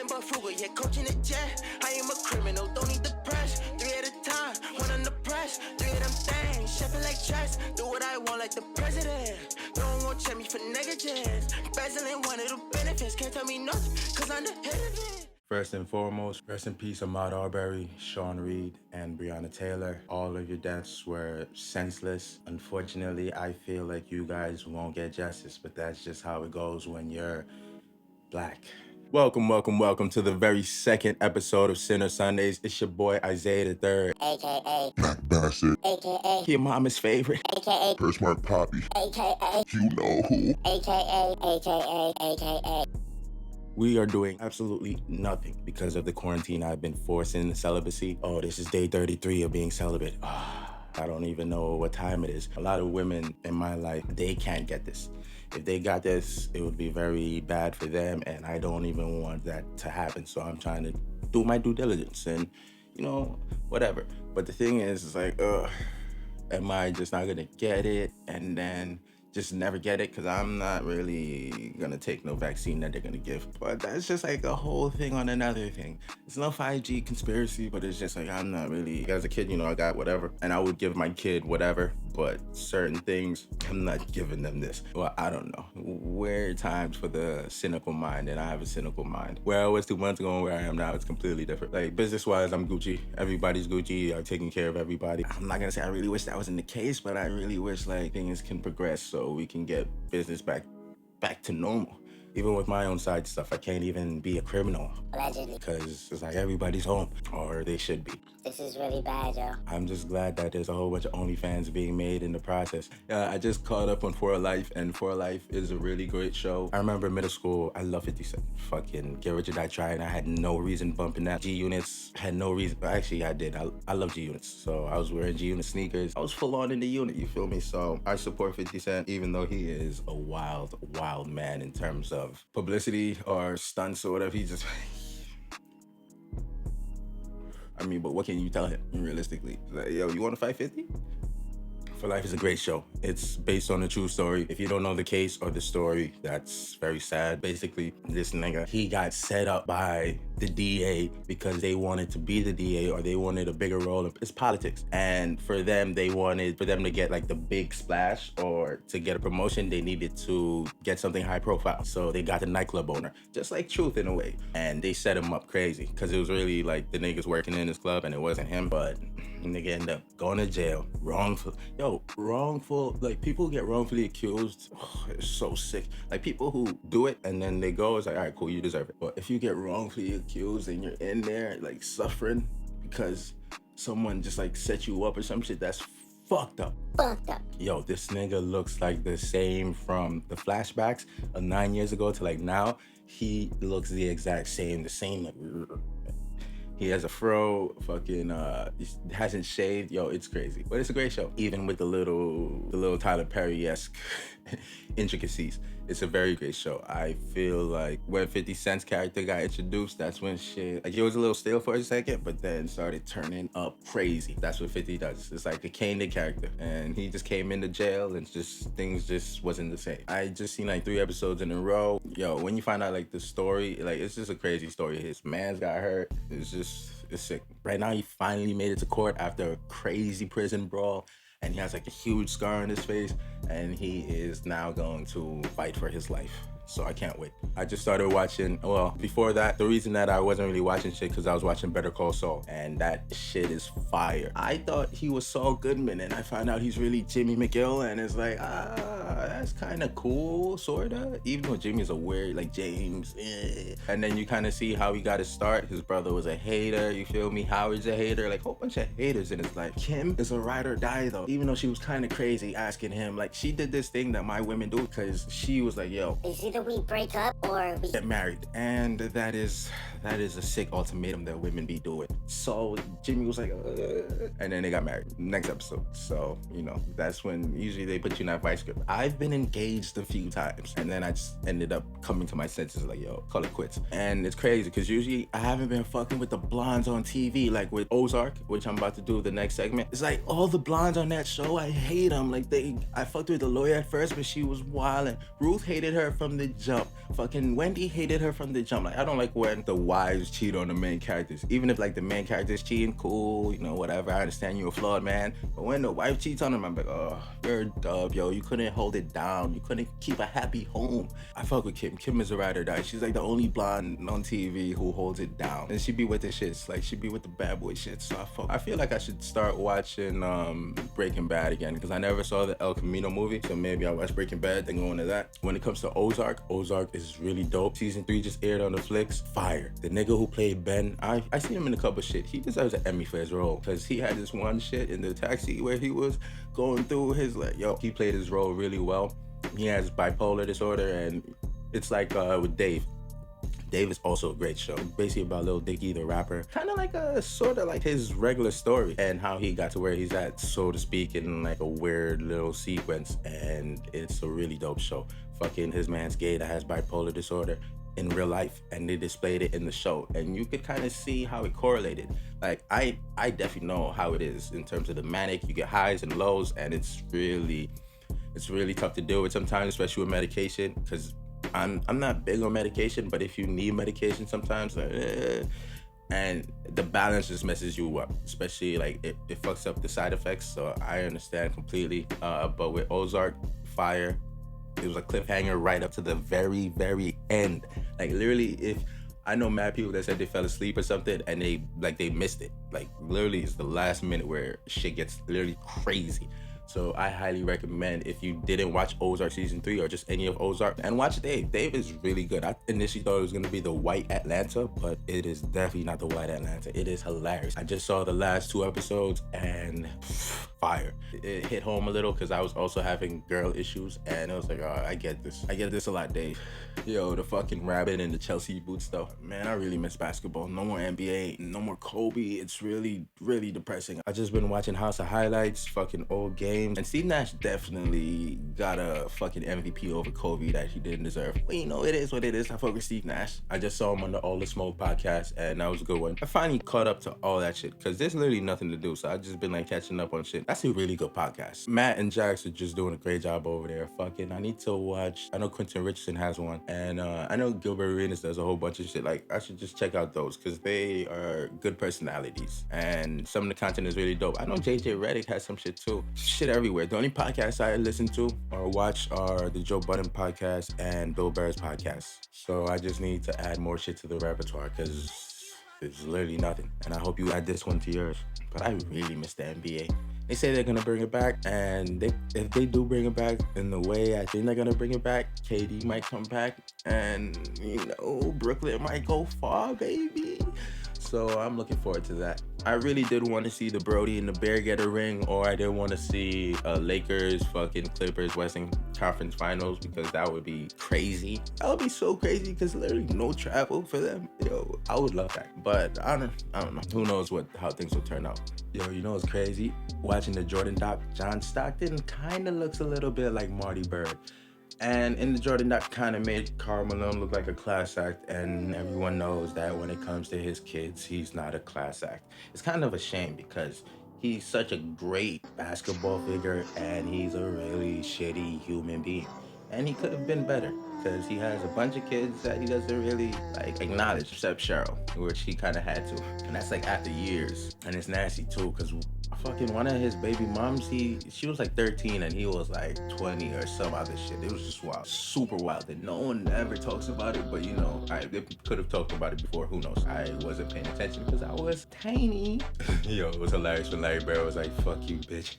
Loving but frugal, yeah, coaching the jet. I am a criminal, don't need the press. 3 at a time, one on the press. 3 of them things, chefing like chess. Do what I want like the president. No one won't check me for negligence. Embezzling one of the benefits. Can't tell me nothing, cause I'm the head of it. First and foremost, rest in peace Ahmaud Arbery, Sean Reed, and Breonna Taylor. All of your deaths were senseless. Unfortunately, I feel like you guys won't get justice, but that's just how it goes when you're black. Welcome to the very second episode of Sinn3r Sundays. It's your boy Isaiah the 3rd, AKA Black Bastard, AKA your mama's favorite, AKA Purse Mark Poppy, AKA you know who. AKA We are doing absolutely nothing because of the quarantine. I've been forced into celibacy. Oh, this is day 33 of being celibate. I don't even know what time it is. A lot of women in my life, they can't get this. If they got this, it would be very bad for them, and I don't even want that to happen. So I'm trying to do my due diligence and, you know, whatever. But the thing is like, am I just not gonna get it and then just never get it? Because I'm not really gonna take no vaccine that they're gonna give. But that's just like a whole thing on another thing. It's no 5G conspiracy, but it's just like, I'm not really, as a kid, you know, I got whatever. And I would give my kid whatever, but certain things, I'm not giving them this. Well, I don't know. Weird times for the cynical mind, and I have a cynical mind. Where I was 2 months ago and where I am now, it's completely different. Like, business-wise, I'm Gucci. Everybody's Gucci. I'm taking care of everybody. I'm not gonna say I really wish that wasn't the case, but I really wish, like, things can progress so we can get business back to normal. Even with my own side stuff, I can't even be a criminal. Allegedly. Because it's like everybody's home, or they should be. This is really bad, yo. I'm just glad that there's a whole bunch of OnlyFans being made in the process. I just caught up on 4 Life, and 4 Life is a really great show. I remember middle school, I love 50 Cent. Fucking Get Rich or Die Trying. I had no reason bumping that. G-Units had no reason. Actually, I did. I love G-Units. So I was wearing G-Unit sneakers. I was full on in the unit, you feel me? So I support 50 Cent, even though he is a wild, wild man in terms of publicity or stunts or whatever. He just... I mean, but what can you tell him, realistically? Like, yo, you want to fight 50? 4 Life is a great show. It's based on a true story. If you don't know the case or the story, that's very sad. Basically, this nigga, he got set up by the DA because they wanted to be the DA or they wanted a bigger role. It's politics. And for them, they wanted for them to get like the big splash or to get a promotion, they needed to get something high profile. So they got the nightclub owner, just like Truth in a way. And they set him up crazy because it was really like the niggas working in his club and it wasn't him, but nigga ended up going to jail, wrongful. Wrongful, like people who get wrongfully accused, it's so sick. Like people who do it and then they go, it's like, all right, cool, you deserve it. But if you get wrongfully accused and you're in there like suffering because someone just like set you up or some shit, that's fucked up. Yo, this nigga looks like the same from the flashbacks of 9 years ago to like now. He looks the exact same, like, he has a fro, fucking, he hasn't shaved. Yo, it's crazy. But it's a great show. Even with the little Tyler Perry-esque intricacies. It's a very great show. I feel like when 50 Cent's character got introduced, that's when shit, like it was a little stale for a second, but then started turning up crazy. That's what 50 does. It's like a Kane character. And he just came into jail and just, things just wasn't the same. I just seen like 3 episodes in a row. Yo, when you find out like the story, like it's just a crazy story. His man's got hurt. It's sick. Right now, he finally made it to court after a crazy prison brawl, and he has like a huge scar on his face, and he is now going to fight for his life. So I can't wait. I just started watching, well, before that, the reason that I wasn't really watching shit because I was watching Better Call Saul, and that shit is fire. I thought he was Saul Goodman, and I found out he's really Jimmy McGill, and it's like, that's kind of cool, sorta. Even though Jimmy's a weird, like James, And then you kind of see how he got his start. His brother was a hater, you feel me? Howard's a hater, like a whole bunch of haters in his life. Kim is a ride or die though, even though she was kind of crazy asking him, like she did this thing that my women do because she was like, yo, it's either we break up or we get married. And that is a sick ultimatum that women be doing. So Jimmy was like, and then they got married. Next episode. So, you know, that's when usually they put you in that vice grip. I've been engaged a few times, and then I just ended up coming to my senses like, yo, call it quits. And it's crazy because usually I haven't been fucking with the blondes on TV, like with Ozark, which I'm about to do the next segment. It's like all the blondes on that show, I hate them. Like I fucked with the lawyer at first, but she was wild, and Ruth hated her from the jump. Fucking Wendy hated her from the jump. Like, I don't like when the wives cheat on the main characters. Even if like the main character's cheating, cool, you know, whatever. I understand you're a flawed man. But when the wife cheats on him, I'm like, oh, you're a dub, yo. You couldn't hold it down. You couldn't keep a happy home. I fuck with Kim. Kim is a ride or die. She's like the only blonde on TV who holds it down. And she be with the shits. Like, she be with the bad boy shit. So I feel like I should start watching Breaking Bad again, because I never saw the El Camino movie. So maybe I'll watch Breaking Bad, then go into that. When it comes to Ozark is really dope. Season 3 just aired on the flicks. Fire. The nigga who played Ben, I seen him in a couple shit. He deserves an Emmy for his role, because he had this one shit in the taxi where he was going through his, like, yo, he played his role really well. He has bipolar disorder, and it's like with Dave. Dave is also a great show. Basically about Lil Dicky, the rapper. Kind of like a sort of like his regular story and how he got to where he's at, so to speak, in like a weird little sequence. And it's a really dope show. Fucking his man's gay that has bipolar disorder in real life, and they displayed it in the show. And you could kind of see how it correlated. Like, I definitely know how it is in terms of the manic. You get highs and lows, and it's really tough to deal with sometimes, especially with medication, because I'm not big on medication, but if you need medication sometimes, and the balance just messes you up, especially like it fucks up the side effects. So I understand completely. But with Ozark, fire. It was a cliffhanger right up to the very, very end. Like, literally, if I know mad people that said they fell asleep or something and they missed it. Like, literally, it's the last minute where shit gets literally crazy. So I highly recommend, if you didn't watch Ozark season 3 or just any of Ozark, and watch Dave. Dave is really good. I initially thought it was gonna be the White Atlanta, but it is definitely not the White Atlanta. It is hilarious. I just saw the last 2 episodes and fire. It hit home a little because I was also having girl issues, and it was like, oh, I get this. I get this a lot, Dave. Yo, the fucking rabbit and the Chelsea boots though. Man, I really miss basketball. No more NBA, no more Kobe. It's really, really depressing. I just been watching House of Highlights, fucking old games. And Steve Nash definitely got a fucking MVP over Kobe that he didn't deserve. But you know, it is what it is. I fuck with Steve Nash. I just saw him on the All the Smoke podcast, and that was a good one. I finally caught up to all that shit, because there's literally nothing to do. So I just been like catching up on shit. That's a really good podcast. Matt and Jax are just doing a great job over there. Fucking, I need to watch. I know Quentin Richardson has one, and I know Gilbert Arenas does a whole bunch of shit. Like, I should just check out those, because they are good personalities, and some of the content is really dope. I know JJ Redick has some shit too. Shit everywhere. The only podcasts I listen to or watch are the Joe Budden podcast and Bill Burr's podcast. So I just need to add more shit to the repertoire, because there's literally nothing. And I hope you add this one to yours. But I really miss the NBA. They say they're gonna bring it back, and if they do bring it back in the way I think they're gonna bring it back, KD might come back, and you know, Brooklyn might go far, baby. So I'm looking forward to that. I really did want to see the Brody and the Bear get a ring, or I did want to see Lakers, fucking Clippers, Western Conference Finals, because that would be crazy. That would be so crazy, because literally no travel for them. Yo, I would love that. But I don't know. Who knows how things will turn out. Yo, you know what's crazy? Watching the Jordan doc, John Stockton kind of looks a little bit like Marty Bird. And in the Jordan doc kind of made Karl Malone look like a class act, and everyone knows that when it comes to his kids, he's not a class act. It's kind of a shame, because he's such a great basketball figure, and he's a really shitty human being. And he could have been better, because he has a bunch of kids that he doesn't really like acknowledge, except Cheryl, which he kind of had to. And that's like after years. And it's nasty too, because fucking one of his baby moms, she was like 13 and he was like 20 or some other shit. It was just wild, super wild, and no one ever talks about it. But you know, they could have talked about it before, who knows. I wasn't paying attention because I was tiny. Yo, it was hilarious when Larry Bird was like, fuck you, bitch.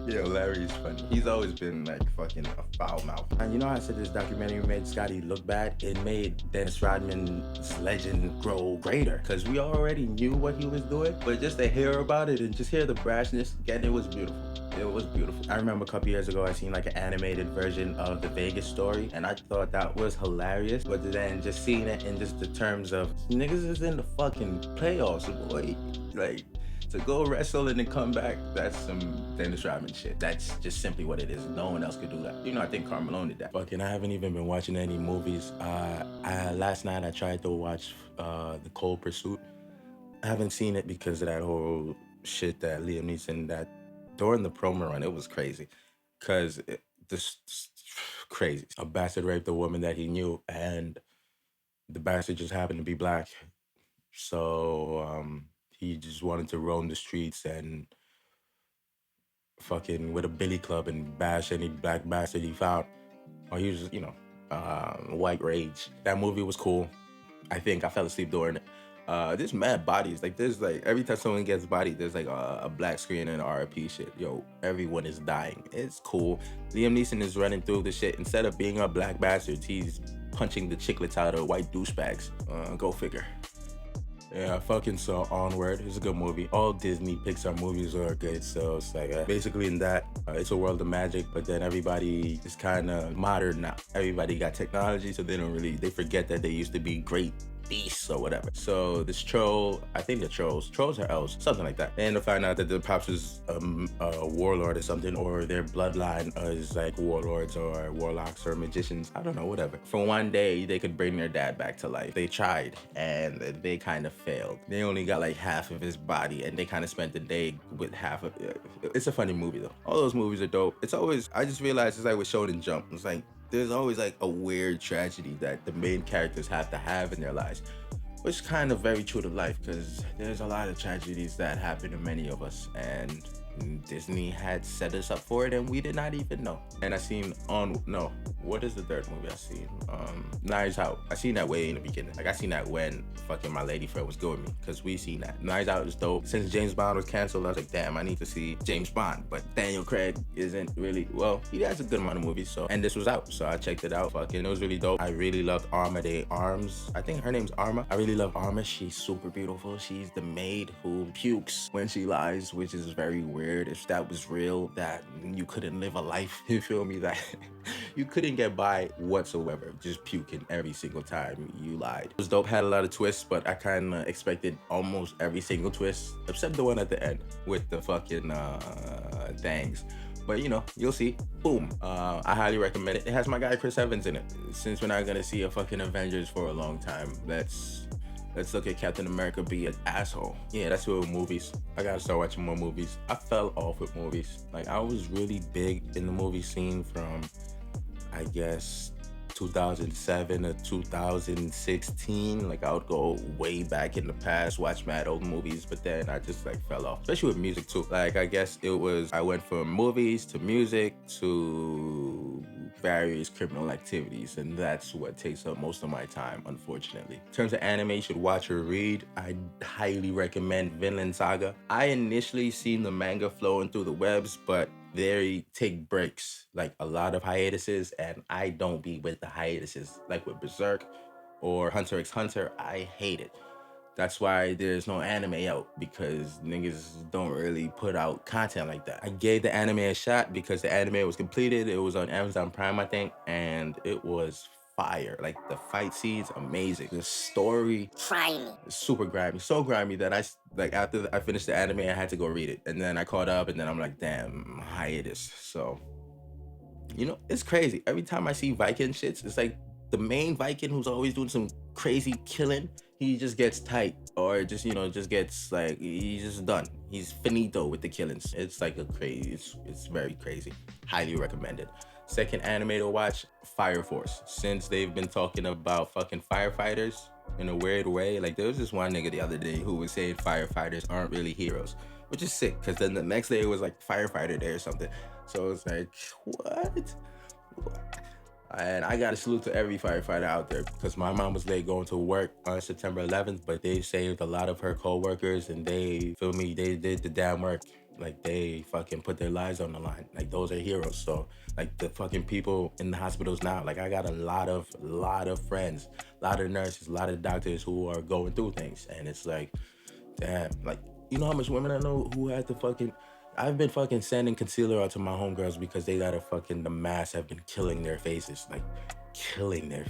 Yo, Larry's funny. He's always been like fucking a foul mouth. And you know how I said this documentary made Scotty look bad? It made Dennis Rodman's legend grow greater, because we already knew what he was doing, but just to hear about it and just hear the brashness, again, it was beautiful. It was beautiful. I remember a couple years ago, I seen like an animated version of the Vegas story, and I thought that was hilarious. But then just seeing it in just the terms of niggas is in the fucking playoffs, boy. Like, to go wrestle and then come back, that's some Dennis Rodman shit. That's just simply what it is. No one else could do that. You know, I think Karl Malone did that. Fucking, I haven't even been watching any movies. Last night I tried to watch The Cold Pursuit. I haven't seen it because of that whole shit that Liam Neeson, that during the promo run, it was crazy. Because this crazy. A bastard raped a woman that he knew, and the bastard just happened to be black. So he just wanted to roam the streets and fucking with a billy club and bash any black bastard he found. Or he was just, white rage. That movie was cool. I think I fell asleep during it. There's mad bodies. Like there's like every time someone gets bodied, there's like a black screen and RIP shit. Yo, everyone is dying. It's cool. Liam Neeson is running through the shit. Instead of being a black bastard, he's punching the chiclets out of white douchebags. Go figure. Yeah, I fucking saw Onward. It's a good movie. All Disney Pixar movies are good. So it's like basically in that, it's a world of magic, but then everybody is kind of modern now. Everybody got technology, so they forget that they used to be great beasts or whatever. So this troll, I think they're trolls are elves, something like that. And to find out that the pops is a warlord or something, or their bloodline is like warlords or warlocks or magicians. I don't know, whatever. For one day, they could bring their dad back to life. They tried and they kind of failed. They only got like half of his body, and they kind of spent the day with half of it. It's a funny movie though. All those movies are dope. It's always, I just realized it's like with Shonen Jump. It's like, there's always like a weird tragedy that the main characters have to have in their lives, which is kind of very true to life, because there's a lot of tragedies that happen to many of us, and Disney had set us up for it and we did not even know. And what is the third movie I seen? Knives Out. I seen that way in the beginning. Like I seen that when fucking my lady friend was going with me, because we seen that. Knives Out is dope. Since James Bond was canceled, I was like, damn, I need to see James Bond. But Daniel Craig isn't really, well, he has a good amount of movies, so, and this was out, so I checked it out. Fucking, it was really dope. I really loved Arma de Arms. I think her name's Arma. I really love Arma. She's super beautiful. She's the maid who pukes when she lies, which is very weird. If that was real, that you couldn't live a life, you feel me, that you couldn't get by whatsoever, just puking every single time you lied. It was dope, had a lot of twists, but I kind of expected almost every single twist except the one at the end with the fucking thangs. But you know, you'll see. Boom. I highly recommend it. It has my guy Chris Evans in it. Since we're not gonna see a fucking Avengers for a long time, let's look at Captain America be an asshole. Yeah, that's what movies. I gotta start watching more movies. I fell off with movies. Like, I was really big in the movie scene from, I guess, 2007 to 2016. Like, I would go way back in the past, watch mad old movies, but then I just like fell off. Especially with music too. Like, I guess it was, I went from movies to music to various criminal activities, and that's what takes up most of my time, unfortunately. In terms of anime you should watch or read, I highly recommend Vinland Saga. I initially seen the manga flowing through the webs, but they take breaks, like a lot of hiatuses, and I don't be with the hiatuses. Like with Berserk or Hunter x Hunter, I hate it. That's why there's no anime out, because niggas don't really put out content like that. I gave the anime a shot because the anime was completed. It was on Amazon Prime, I think, and it was fire. Like, the fight scenes, amazing. The story, Grimy. super grimy. So grimy that after I finished the anime, I had to go read it. And then I caught up, and then I'm like, damn, hiatus. So, you know, it's crazy. Every time I see Viking shits, it's like the main Viking who's always doing some crazy killing, he just gets tight, or just, just gets like, he's just done. He's finito with the killings. It's like it's very crazy. Highly recommended. Second anime to watch, Fire Force. Since they've been talking about fucking firefighters in a weird way, like there was this one nigga the other day who was saying firefighters aren't really heroes, which is sick, because then the next day it was like firefighter day or something. So it's like, what? And I got to salute to every firefighter out there, because my mom was late going to work on September 11th, but they saved a lot of her co-workers, and they did the damn work. Like, they fucking put their lives on the line. Like, those are heroes. So, like, the fucking people in the hospitals now, like, I got a lot of friends, a lot of nurses, a lot of doctors who are going through things. And it's like, damn, like, you know how much women I know who had to fucking, I've been fucking sending concealer out to my homegirls because they got the masks have been killing their faces. Like, killing their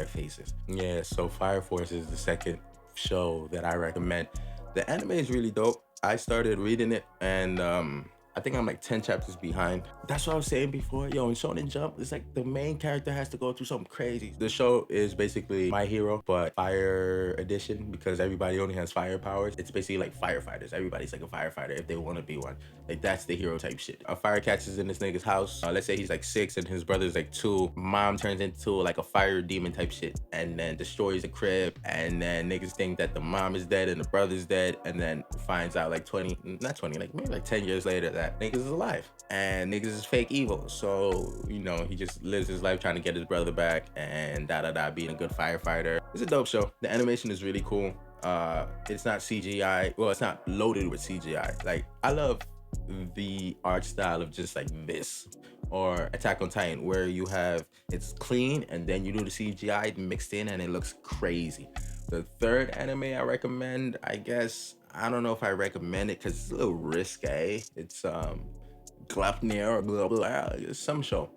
faces. Yeah, so Fire Force is the second show that I recommend. The anime is really dope. I started reading it, and I think I'm like 10 chapters behind. That's what I was saying before. Yo, in Shonen Jump, it's like the main character has to go through something crazy. The show is basically My Hero, but fire edition, because everybody only has fire powers. It's basically like firefighters. Everybody's like a firefighter if they want to be one. Like, that's the hero type shit. A fire catches in this nigga's house. Let's say he's like 6 and his brother's like 2. Mom turns into like a fire demon type shit and then destroys the crib. And then niggas think that the mom is dead and the brother's dead. And then finds out like like maybe like 10 years later that niggas is alive. And niggas is fake evil. So, you know, he just lives his life trying to get his brother back and being a good firefighter. It's a dope show. The animation is really cool. It's not CGI. Well, it's not loaded with CGI. Like, I love the art style of just like this, or Attack on Titan, where you have it's clean and then you do the CGI mixed in and it looks crazy. The third anime I recommend, I guess, I don't know if I recommend it because it's a little risque. It's Gleipnir or blah blah. It's some show.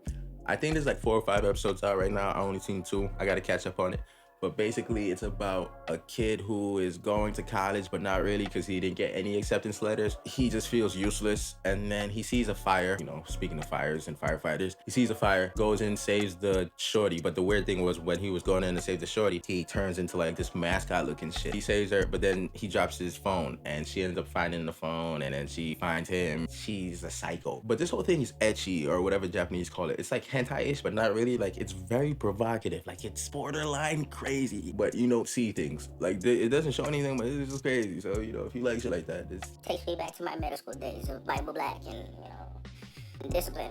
I think there's like 4 or 5 episodes out right now. I only seen 2. I gotta catch up on it. But basically, it's about a kid who is going to college, but not really because he didn't get any acceptance letters. He just feels useless. And then he sees a fire, you know, speaking of fires and firefighters, he sees a fire, goes in, saves the shorty. But the weird thing was when he was going in to save the shorty, he turns into like this mascot looking shit. He saves her, but then he drops his phone and she ends up finding the phone and then she finds him. She's a psycho. But this whole thing is ecchi or whatever Japanese call it. It's like hentai-ish, but not really. Like, it's very provocative. Like, it's borderline crazy. But you don't see things like it doesn't show anything, but it's just crazy. So, you know, if you like shit like that, this takes me back to my middle school days of Bible Black and, discipline.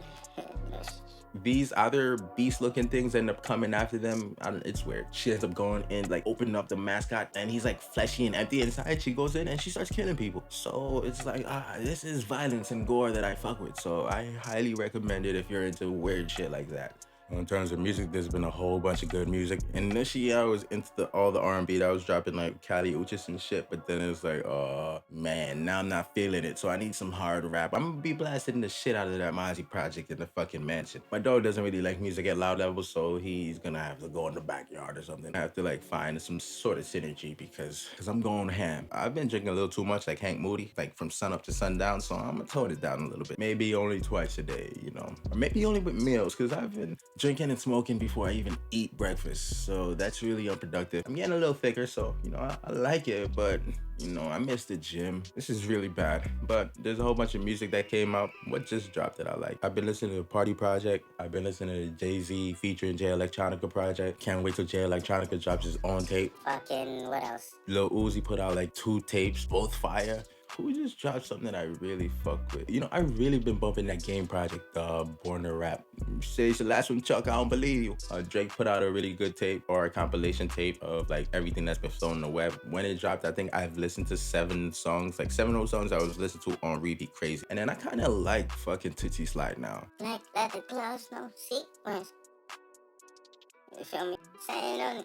These other beast looking things end up coming after them. It's weird. She ends up going in, like opening up the mascot, and he's like fleshy and empty inside. She goes in and she starts killing people. So it's like, this is violence and gore that I fuck with. So I highly recommend it if you're into weird shit like that. In terms of music, there's been a whole bunch of good music. Initially, I was into all the R&B that was dropping, like Kali Uchis and shit. But then it's like, oh man, now I'm not feeling it. So I need some hard rap. I'm gonna be blasting the shit out of that Mozzie project in the fucking mansion. My dog doesn't really like music at loud levels, so he's gonna have to go in the backyard or something. I have to like find some sort of synergy because I'm going ham. I've been drinking a little too much, like Hank Moody, like from sun up to sundown. So I'm gonna tone it down a little bit. Maybe only twice a day, you know, or maybe only with meals, because I've been drinking and smoking before I even eat breakfast. So that's really unproductive. I'm getting a little thicker, so, you know, I like it, but, you know, I miss the gym. This is really bad. But there's a whole bunch of music that came out. What just dropped that I like? I've been listening to the Party Project. I've been listening to the Jay-Z featuring Jay Electronica project. Can't wait till Jay Electronica drops his own tape. Fucking, what else? Lil Uzi put out like 2 tapes, both fire. Who just dropped something that I really fuck with? You know, I really been bumping that Game project, Born to Rap. Say it's the last one, Chuck, I don't believe you. Drake put out a really good tape, or a compilation tape of like everything that's been thrown on the web. When it dropped, I think I've listened to 7 songs, like 7 old songs I was listening to on repeat, crazy. And then I kind of like fucking Tootsie Slide now. Like that the clouds, no sequence. You feel me? Saying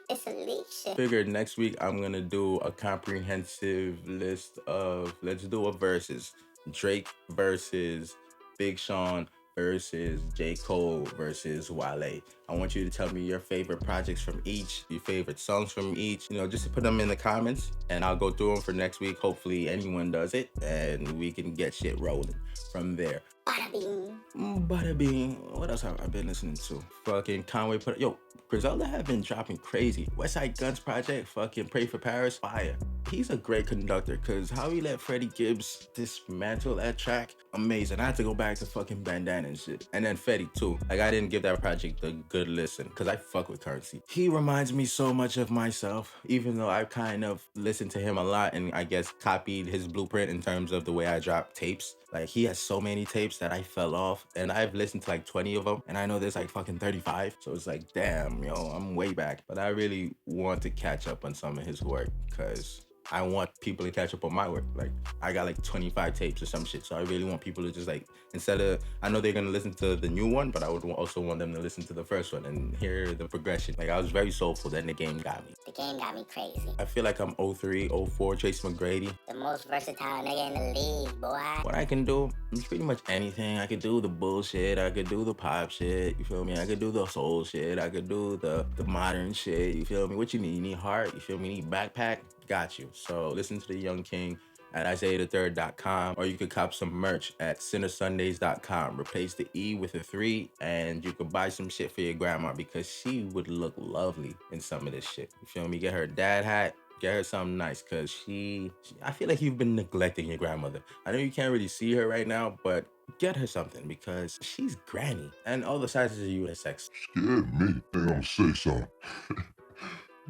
it's a leak shit. Figured next week I'm gonna do a comprehensive list of, let's do a versus. Drake versus Big Sean versus J.Cole versus Wale. I want you to tell me your favorite projects from each, your favorite songs from each, you know, just to put them in the comments and I'll go through them for next week. Hopefully anyone does it and we can get shit rolling from there. Bada bing. Bada bing. What else have I been listening to? Fucking Conway put, yo, Griselda have been dropping crazy. West Side Guns project, fucking Pray for Paris, fire. He's a great conductor, cause how he let Freddie Gibbs dismantle that track, amazing. I had to go back to fucking Bandana and shit. And then Fetty too. Like, I didn't give that project a good listen, cause I fuck with Currency. He reminds me so much of myself, even though I kind of listened to him a lot and I guess copied his blueprint in terms of the way I drop tapes. Like, he has so many tapes that I fell off, and I've listened to like 20 of them, and I know there's like fucking 35. So it's like, damn, yo, I'm way back. But I really want to catch up on some of his work, cause I want people to catch up on my work. Like, I got like 25 tapes or some shit. So I really want people to just like, instead of, I know they're gonna listen to the new one, but I would also want them to listen to the first one and hear the progression. Like, I was very soulful, then the game got me. The game got me crazy. I feel like I'm 03, 04, Tracy McGrady. The most versatile nigga in the league, boy. What I can do is pretty much anything. I could do the bullshit, I could do the pop shit, you feel me? I could do the soul shit, I could do the modern shit, you feel me? What you need? You need heart, you feel me? You need backpack? Got you. So listen to the Young King, at s01e02.com, or you could cop some merch at Sinn3rSundays.com. Replace the E with a 3, and you could buy some shit for your grandma because she would look lovely in some of this shit. You feel me? Get her a dad hat. Get her something nice, because I feel like you've been neglecting your grandmother. I know you can't really see her right now, but get her something because she's granny. And all the sizes are unisex. Scared me. Think I'm gonna say something.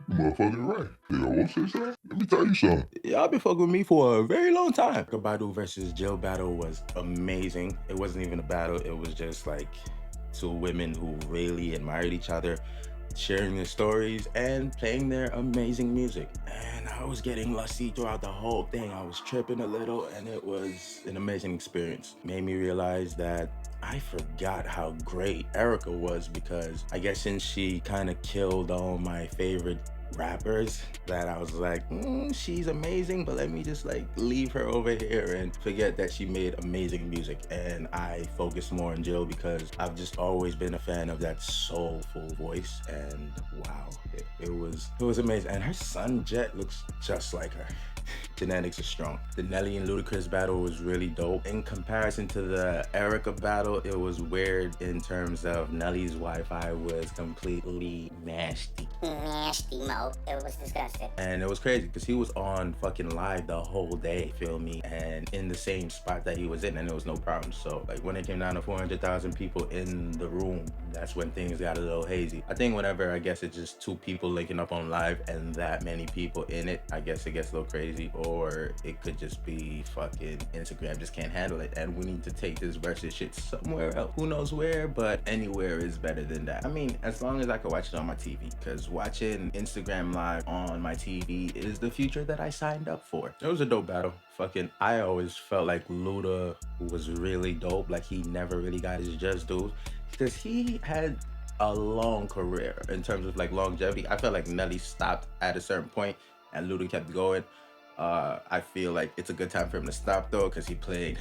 You motherfucking right. Think I won't say something? Let me tell you something. Y'all been fucking with me for a very long time. Badu versus Jill battle was amazing. It wasn't even a battle. It was just like two women who really admired each other, sharing their stories and playing their amazing music. And I was getting lusty throughout the whole thing. I was tripping a little, and it was an amazing experience. Made me realize that I forgot how great Erykah was, because I guess since she kind of killed all my favorite rappers, that I was like, she's amazing, but let me just like leave her over here and forget that she made amazing music. And I focused more on Jill because I've just always been a fan of that soulful voice, and wow, it was amazing. And her son Jet looks just like her. Genetics are strong. The Nelly and Ludacris battle was really dope. In comparison to the Erykah battle, it was weird in terms of Nelly's Wi-Fi was completely nasty. Nasty mode. It was disgusting. And it was crazy because he was on fucking live the whole day, feel me? And in the same spot that he was in, and there was no problem. So like when it came down to 400,000 people in the room, that's when things got a little hazy. I think whenever, I guess it's just two people linking up on live and that many people in it, I guess it gets a little crazy. Or it could just be fucking Instagram just can't handle it, and we need to take this versus shit somewhere else. Who knows where, but anywhere is better than that. I mean, as long as I can watch it on my TV, because watching Instagram live on my TV is the future that I signed up for. It was a dope battle. Fucking, I always felt like Luda was really dope. Like he never really got his just dues, because he had a long career in terms of like longevity. I felt like Nelly stopped at a certain point and Luda kept going. I feel like it's a good time for him to stop though, because he played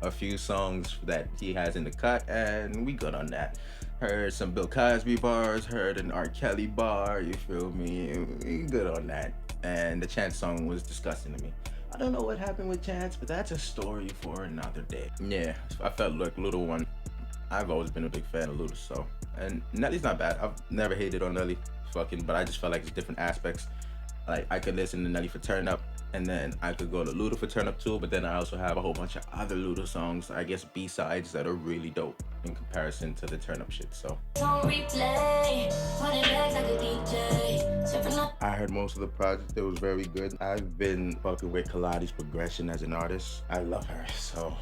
a few songs that he has in the cut, and we good on that. Heard some Bill Cosby bars, heard an R. Kelly bar, you feel me? We good on that. And the Chance song was disgusting to me. I don't know what happened with Chance, but that's a story for another day. Yeah, I felt like Luda won. I've always been a big fan of Luda, so. And Nelly's not bad. I've never hated on Nelly, but I just felt like it's different aspects. Like I could listen to Nelly for Turn Up, and then I could go to Luda for Turn Up too, but then I also have a whole bunch of other Luda songs, I guess B-sides, that are really dope in comparison to the Turn Up shit, so. I heard most of the project, it was very good. I've been fucking with Kaladi's progression as an artist. I love her, so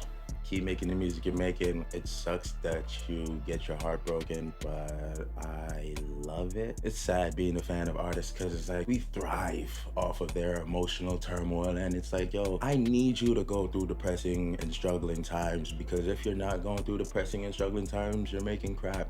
keep making the music you're making. It sucks that you get your heart broken, but I love it. It's sad being a fan of artists, because it's like we thrive off of their emotional turmoil, and it's like, yo, I need you to go through depressing and struggling times, because if you're not going through depressing and struggling times, you're making crap.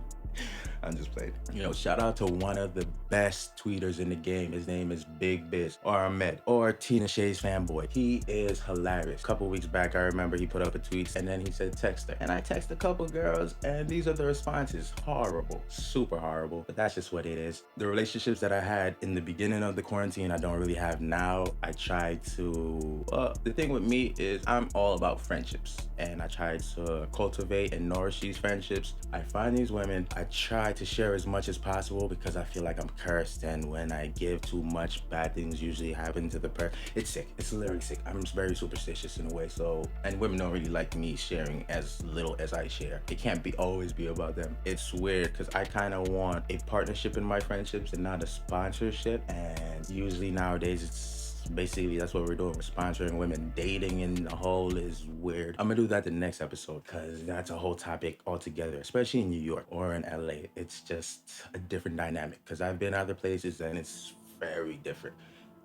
I'm just playing. You know, shout out to one of the best tweeters in the game. His name is Big Biz, or Ahmed, or Tina Shay's fanboy. He is hilarious. A couple weeks back, I remember he put up a tweet and then he said text her. And I text a couple girls, and these are the responses. Horrible, super horrible, but that's just what it is. The relationships that I had in the beginning of the quarantine, I don't really have now. I try to, the thing with me is I'm all about friendships, and I try to cultivate and nourish these friendships. I find these women, I try to share as much as possible, because I feel like I'm cursed, and when I give too much, bad things usually happen to the person. It's sick. It's literally sick. I'm very superstitious in a way, so, and women don't really like me sharing as little as I share. It can't always be about them. It's weird, because I kind of want a partnership in my friendships and not a sponsorship, and usually nowadays it's basically that's what we're doing. We're sponsoring women. Dating in the whole is weird. I'm gonna do that the next episode, because that's a whole topic altogether, especially in New York or in LA. It's just a different dynamic, because I've been other places and it's very different.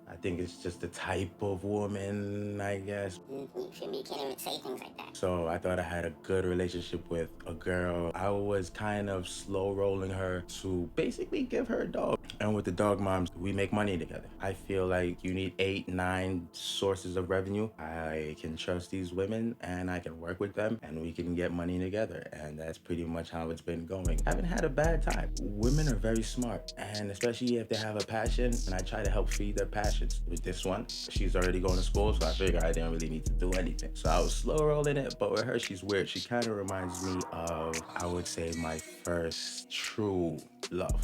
I think it's just the type of woman, I guess. You can't even say things like that. So I thought I had a good relationship with a girl. I was kind of slow rolling her to basically give her a dog. And with the dog moms, we make money together. I feel like you need 8, 9 sources of revenue. I can trust these women and I can work with them and we can get money together. And that's pretty much how it's been going. I haven't had a bad time. Women are very smart, and especially if they have a passion, and I try to help feed their passion. sessions. With this one, she's already going to school, so I figured I didn't really need to do anything. So I was slow rolling it, but with her, she's weird. She kind of reminds me of, I would say, my first true love.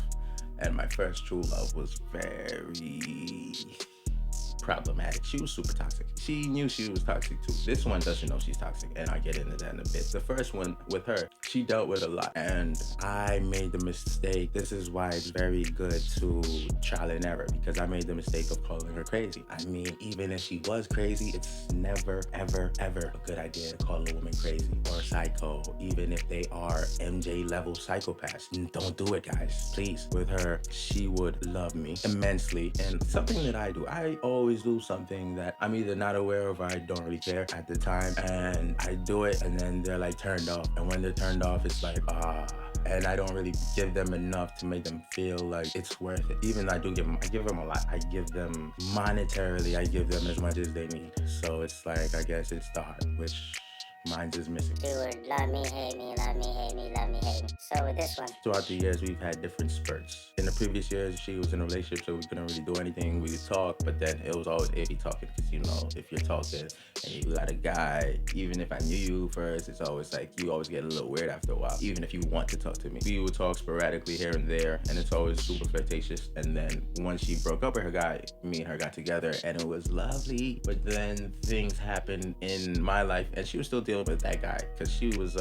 And my first true love was very problematic. She was super toxic. She knew she was toxic too. This one doesn't know she's toxic, and I'll get into that in a bit. The first one with her, she dealt with a lot, and I made the mistake. This is why it's very good to trial and error, because I made the mistake of calling her crazy. I mean, even if she was crazy, it's never, ever, ever a good idea to call a woman crazy or psycho, even if they are MJ level psychopaths. Don't do it, guys, please. With her, she would love me immensely, and something that I do, I always do something that I'm either not aware of or I don't really care at the time, and I do it, and then they're like turned off, and when they're turned off, it's like and I don't really give them enough to make them feel like it's worth it. Even I give them a lot. I give them monetarily, I give them as much as they need. So it's like, I guess it's the heart, which mine is missing. You would love me, hate me, love me, hate me, love me, hate me. So with this one, throughout the years, we've had different spurts. In the previous years, she was in a relationship, so we couldn't really do anything. We would talk, but then it was always iffy talking, because you know, if you're talking and you got a guy, even if I knew you first, it's always like you always get a little weird after a while, even if you want to talk to me. We would talk sporadically here and there, and it's always super flirtatious. And then once she broke up with her guy, me and her got together, and it was lovely. But then things happened in my life, and she was still dealing with that guy, because she was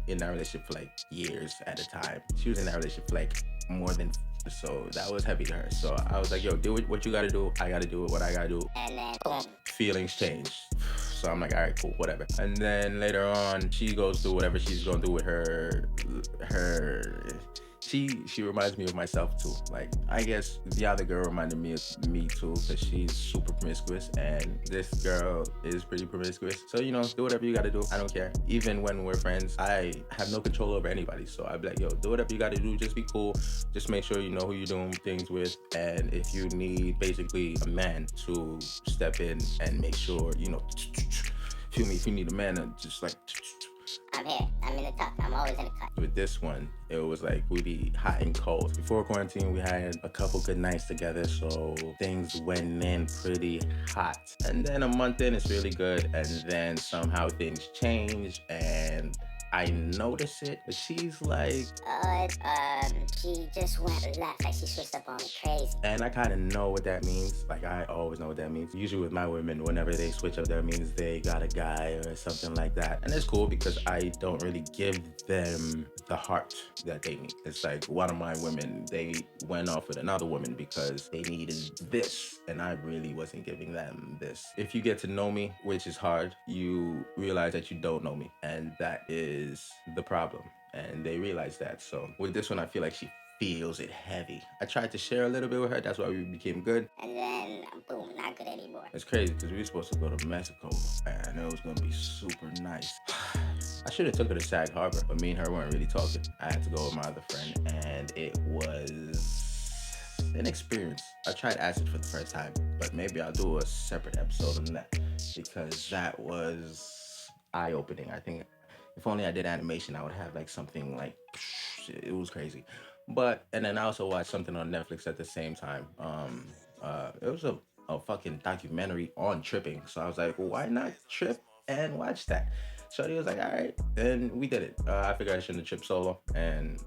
in that relationship for like years at a time. She was in that relationship for like more than, so that was heavy to her. So I was like, yo, do what you gotta do. I gotta do what I gotta do. and then boom. Feelings changed. So I'm like, all right, cool, whatever. And then later on, she goes through whatever she's gonna do with her. She reminds me of myself too. Like, I guess the other girl reminded me of me too, because she's super promiscuous, and this girl is pretty promiscuous. So, you know, do whatever you gotta do. I don't care. Even when we're friends, I have no control over anybody. So I'd be like, yo, do whatever you gotta do. Just be cool. Just make sure you know who you're doing things with. And if you need basically a man to step in and make sure, you know, feel me, if you need a man to just like, I'm here. I'm in the cut. I'm always in the cut. with this one, it was like we'd be hot and cold. Before quarantine, we had a couple good nights together, so things went in pretty hot. And then a month in, it's really good, and then somehow things change, and I notice it, but she's like, she just went left, like she switched up on me crazy. and I kind of know what that means. Like, I always know what that means. Usually with my women, whenever they switch up, that means they got a guy or something like that. And it's cool, because I don't really give them the heart that they need. It's like one of my women, they went off with another woman because they needed this, and I really wasn't giving them this. If you get to know me, which is hard, you realize that you don't know me, and that is the problem. And they realize that. So with this one, I feel like she feels it heavy. I tried to share a little bit with her. That's why we became good. And then boom, not good anymore. It's crazy, because we were supposed to go to Mexico, and it was gonna be super nice. I should have took her to Sag Harbor, but me and her weren't really talking. I had to go with my other friend, and it was an experience. I tried acid for the first time, but maybe I'll do a separate episode on that, because that was eye-opening. I think if only I did animation, I would have like something like, it was crazy. But, and then I also watched something on Netflix at the same time. It was a fucking documentary on tripping. So I was like, well, why not trip and watch that? Shorty was like, all right, and we did it. I figured I shouldn't have tripped solo, and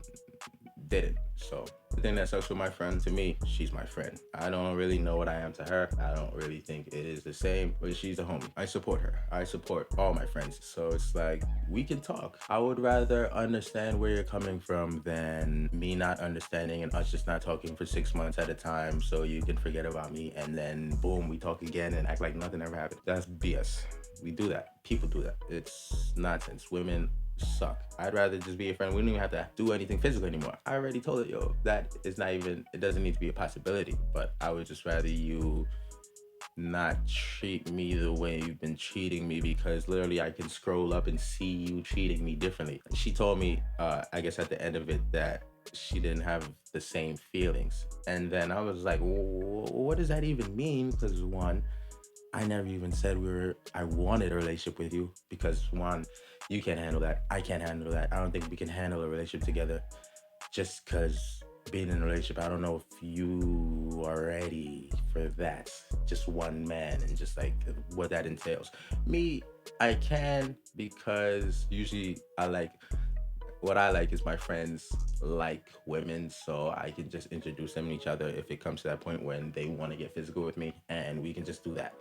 did it. So the thing that sucks with my friend, to me, she's my friend. I don't really know what I am to her. I don't really think it is the same, but she's a homie. I support her. I support all my friends. So it's like, we can talk. I would rather understand where you're coming from than me not understanding and us just not talking for 6 months at a time, so you can forget about me, and then boom, we talk again and act like nothing ever happened. That's BS. We do that. People do that. It's nonsense. Women suck. I'd rather just be a friend. We don't even have to do anything physical anymore. I already told it, yo, that is not even, it doesn't need to be a possibility, but I would just rather you not treat me the way you've been treating me, because literally I can scroll up and see you treating me differently. She told me, I guess at the end of it, that she didn't have the same feelings. And then I was like, what does that even mean? Because one, I never even said I wanted a relationship with you, because one, you can't handle that. I can't handle that. I don't think we can handle a relationship together, just because being in a relationship, I don't know if you are ready for that. just one man and just like what that entails. Me, I can, because usually what I like is my friends like women, so I can just introduce them to each other if it comes to that point when they want to get physical with me, and we can just do that.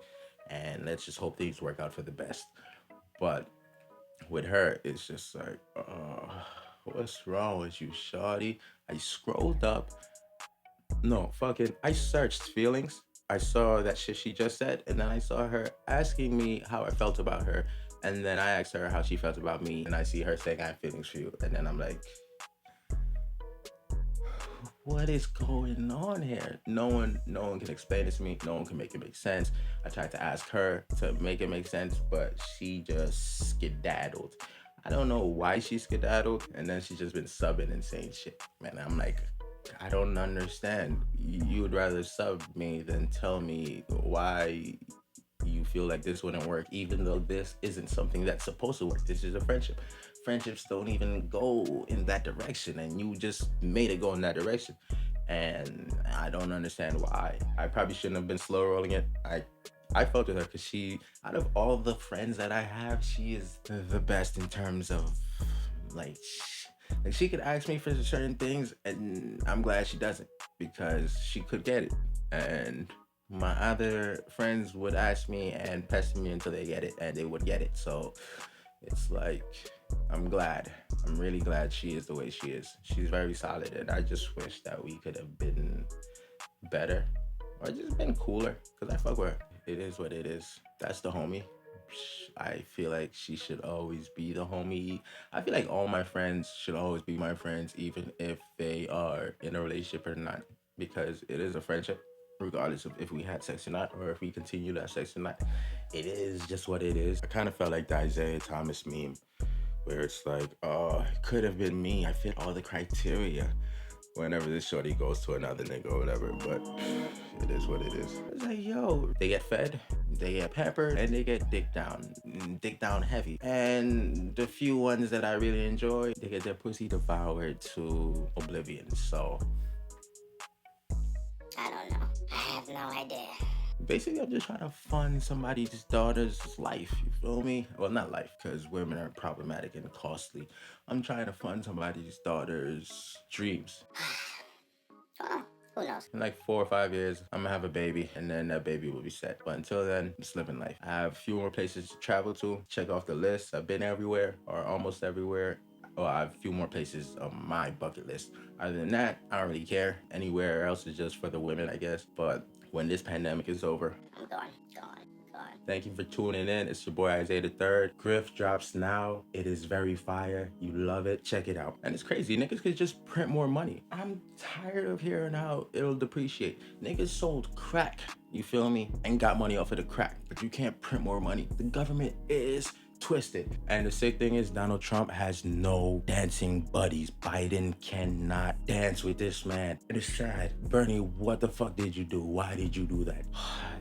And let's just hope things work out for the best. But with her, it's just like, what's wrong with you, shawty? I scrolled up. No, fucking, I searched feelings. I saw that shit she just said, and then I saw her asking me how I felt about her. And then I asked her how she felt about me, and I see her saying I have feelings for you. And then I'm like, what is going on here? No one can explain it to me. No one can make it make sense. I tried to ask her to make it make sense, but she just skedaddled. I don't know why she skedaddled, and then she's just been subbing and saying shit. Man, I'm like, I don't understand. You would rather sub me than tell me why you feel like this wouldn't work, even though this isn't something that's supposed to work. This is a friendship. Friendships don't even go in that direction, and you just made it go in that direction. And I don't understand why. I probably shouldn't have been slow rolling it. I felt with her because she, out of all the friends that I have, she is the best in terms of like she could ask me for certain things, and I'm glad she doesn't, because she could get it. And my other friends would ask me and pester me until they get it, and they would get it. So it's like, I'm really glad she is the way she is. She's very solid, and I just wish that we could have been better or just been cooler, because I fuck with her. It is what it is. That's the homie. I feel like she should always be the homie. I feel like all my friends should always be my friends, even if they are in a relationship or not, because it is a friendship, regardless of if we had sex or not, or if we continue to have sex or not. It is just what it is. I kind of felt like the Isaiah Thomas meme, where it's like, oh, it could have been me. I fit all the criteria. Whenever this shorty goes to another nigga or whatever, but it is what it is. It's like, yo, they get fed, they get pampered, and they get dick down heavy. And the few ones that I really enjoy, they get their pussy devoured to oblivion. So I don't know. I have no idea. basically, I'm just trying to fund somebody's daughter's life, you feel me? Well, not life, because women are problematic and costly. I'm trying to fund somebody's daughter's dreams. Well, who knows? In like 4 or 5 years, I'm gonna have a baby, and then that baby will be set. But until then, just living life. I have a few more places to travel to. Check off the list. I've been everywhere, or almost everywhere. Oh, I have a few more places on my bucket list. Other than that, I don't really care. Anywhere else is just for the women, I guess. But when this pandemic is over, I'm gone. thank you for tuning in. It's your boy s01e02. GRIFF drops now. It is very fire. You love it. Check it out. And it's crazy. Niggas could just print more money. I'm tired of hearing how it'll depreciate. Niggas sold crack, you feel me, and got money off of the crack. But you can't print more money. The government is twisted. And the sick thing is, Donald Trump has no dancing buddies. Biden cannot dance with this man. It is sad. Bernie, what the fuck did you do? Why did you do that?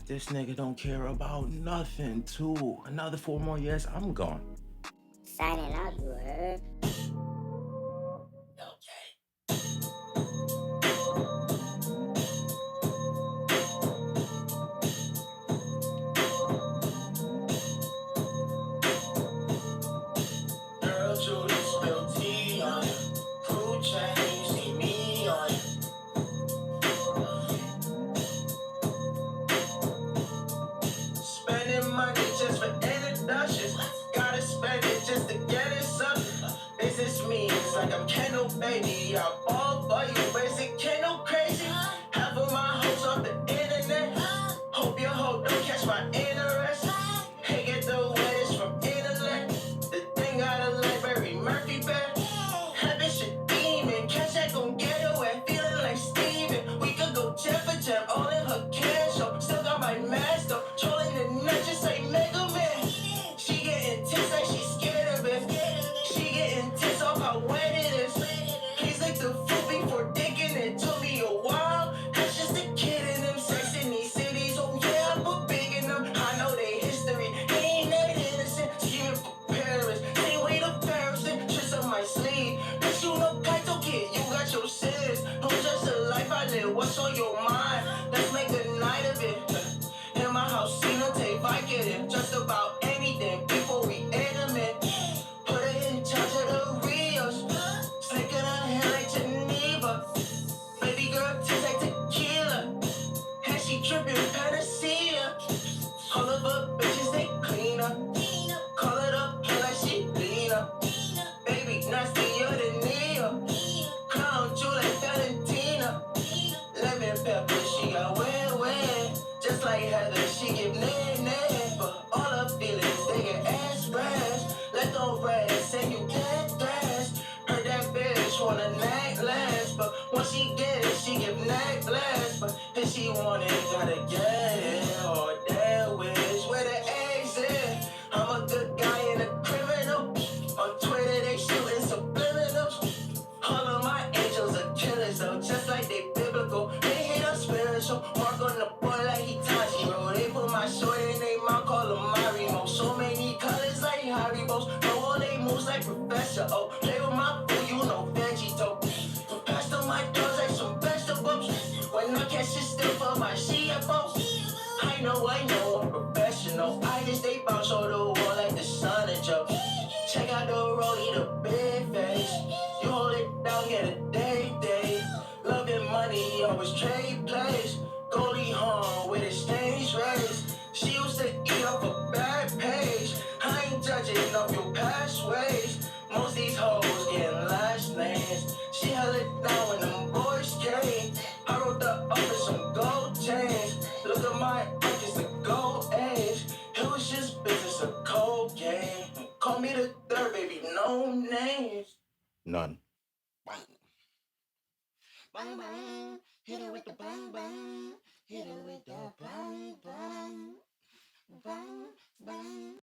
This nigga don't care about nothing, too. Another 4 more years, I'm gone. Signing out, you heard? Girl, Judy spilled tea on you. Crew check, you see me on you. Spending money just for introductions. Gotta spend it just to get it something. Business means like I'm Kendall, baby. I'm all for you, basic Kendall crazy. Half of my hoes off the internet. Hope your hoe don't catch my interest. Hey, get the wettest from intellect. The thing got a library Murphy bed. Having shit demon. Catch that gon' get her wet. Feeling like Steven. We could go jet for jet. All in her cash. Still got my mask though. Trolling the net just like Mega Man. She getting tense like she scared of it. She getting tense off how wet it is. Please lick the Tripping panacea. All of her bitches, they clean up. Call it up, play like she clean up. Baby, nastier than Neo. Crown jewel like Valentina. Lemon pepper, she got wet. Just like Heather, she give nay. But all her feelings, they get expressed. Let go rest, and you can't rest. Heard that bitch want a necklace. But once she get it, she give necklace. But if she want it, gotta get it. Or that wish, where the exit. I'm a good guy and a criminal. On Twitter, they shooting subliminals. All of my angels are killers, though, just like they biblical. They hate us spiritual. Mark on the boy like he Tanjiro. They put my short in they mouth, call him Marimo. So many colors like Haribos. Know all they moves like Professor O. Play with my food, you know Vegito. Pass on my dogs like some vegetables. When I catch it still for my CFO. I know, I'm professional. I just stay bounce on the wall like the son of Joe. Check out the rollie, the big face. You hold it down, get a day. Love and money, always trade place. Goldie Hawn with exchange rates. She used to eat off a bad page. I ain't judging off your past ways. Most these hoes getting last names. She held it down when them boys came. I wrote the office on gold chains. Look at my pockets, the gold age. It was just business, a cold game. Call me the third, baby, no names. None. Bang, bang. Hit it with the bang, bang. Hit it with the bang, bang. Bang, bang.